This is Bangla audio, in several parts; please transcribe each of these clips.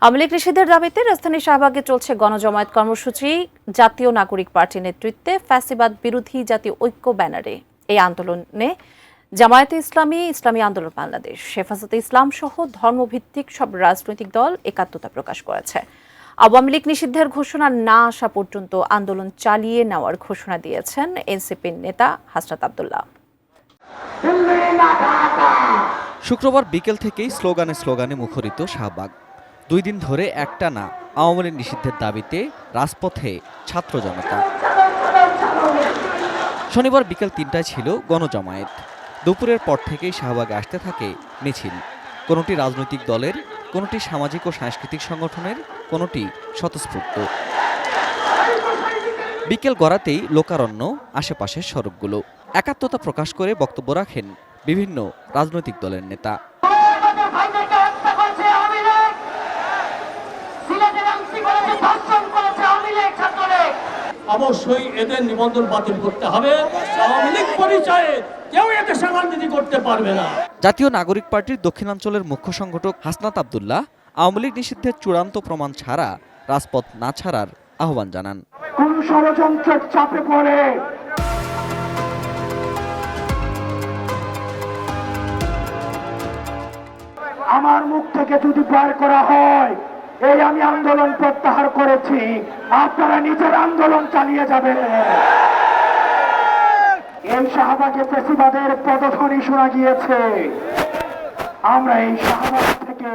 আওয়ামী লীগ নিষিদ্ধের দাবিতে রাজধানীর শাহবাগে চলছে গণজমায়েত কর্মসূচি। জাতীয় নাগরিক পার্টির নেতৃত্বে ফ্যাসিবাদ বিরোধী জাতীয় ঐক্য ব্যানারে এই আন্দোলনে জামায়াতে ইসলামী, ইসলামী আন্দোলন বাংলাদেশ, হেফাজতে ইসলাম সহ ধর্মভিত্তিক সব রাজনৈতিক দল একাত্মতা প্রকাশ করেছে। আওয়ামী লীগ নিষিদ্ধের ঘোষণা না আসা পর্যন্ত আন্দোলন চালিয়ে নেওয়ার ঘোষণা দিয়েছেন এনসিপির নেতা হাসনাত আব্দুল্লাহ। শুক্রবার বিকেল থেকেই স্লোগানে মুখরিত শাহবাগ। 2 দিন ধরে একটানা আওয়ামী লীগ নিষিদ্ধের দাবিতে রাজপথে ছাত্র জনতা। শনিবার বিকেল 3টায় ছিল গণজমায়েত। দুপুরের পর থেকেই শাহবাগে আসতে থাকে মিছিল। কোনোটি রাজনৈতিক দলের, কোনোটি সামাজিক ও সাংস্কৃতিক সংগঠনের, কোনোটি স্বতঃস্ফূর্ত। বিকেল গড়াতেই লোকারণ্য আশেপাশের সড়কগুলো। একাত্মতা প্রকাশ করে বক্তব্য রাখেন বিভিন্ন রাজনৈতিক দলের নেতা। অবশ্যই এদের নিবন্ধন বাতিল করতে হবে। আওয়ামী লীগ পরিচয়ে কেউ এতে রাজনীতি করতে পারবে না। জাতীয় নাগরিক পার্টির দক্ষিণাঞ্চলের মুখ্য সংগঠক হাসনাত আব্দুল্লাহ আওয়ামী লীগ নিষিদ্ধের চূড়ান্ত প্রমাণ ছাড়া রাজপথ না ছাড়ার আহ্বান জানান। কোন ষড়যন্ত্রের চাপে পড়ে আমার মুখ থেকে যদি বার করা হয়, এই আমি আন্দোলন প্রত্যাহার করেছি, আপনারা নিজের আন্দোলন চালিয়ে যাবেন। এই শাহবাগে ফ্যাসিবাদের পদধ্বনি শোনা গিয়েছে। আমরা এই শাহবাগ থেকে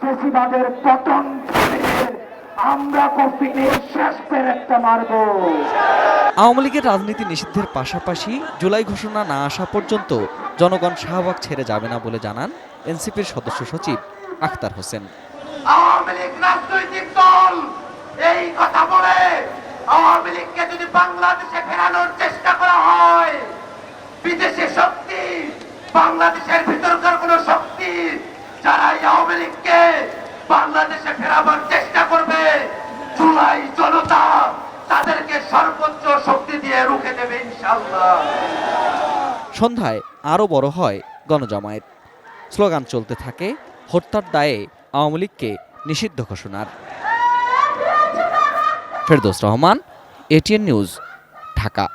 ফ্যাসিবাদের পতন আমরা কফিনের শেষ পেরেকটা মারব। আওয়ামী লীগের রাজনীতি নিষিদ্ধের পাশাপাশি জুলাই ঘোষণা না আসা পর্যন্ত জনগণ শাহবাগ ছেড়ে যাবে না বলে জানান এনসিপির সদস্য সচিব আখতার হোসেন। আওয়ামী লীগ রাজনৈতিক দল এই কথা বলে আওয়ামী লীগকে যদি বাংলাদেশে ফেরানোর চেষ্টা করা হয়, বিদেশি শক্তি, বাংলাদেশের ভিতরকার কোন শক্তি যারা আওয়ামী লীগকে বাংলাদেশে ফেরাবার চেষ্টা করবে, জুলাই জনতা তাদেরকে সর্বোচ্চ শক্তি দিয়ে রুখে দেবে ইনশাআল্লাহ। সন্ধ্যায় আরও বড় হয় গণজমায়েত। স্লোগান চলতে থাকে হত্যার দায়ে আওয়ামী লীগকে নিষিদ্ধ ঘোষণার। Ferdous Rahman, ATN news, Dhaka.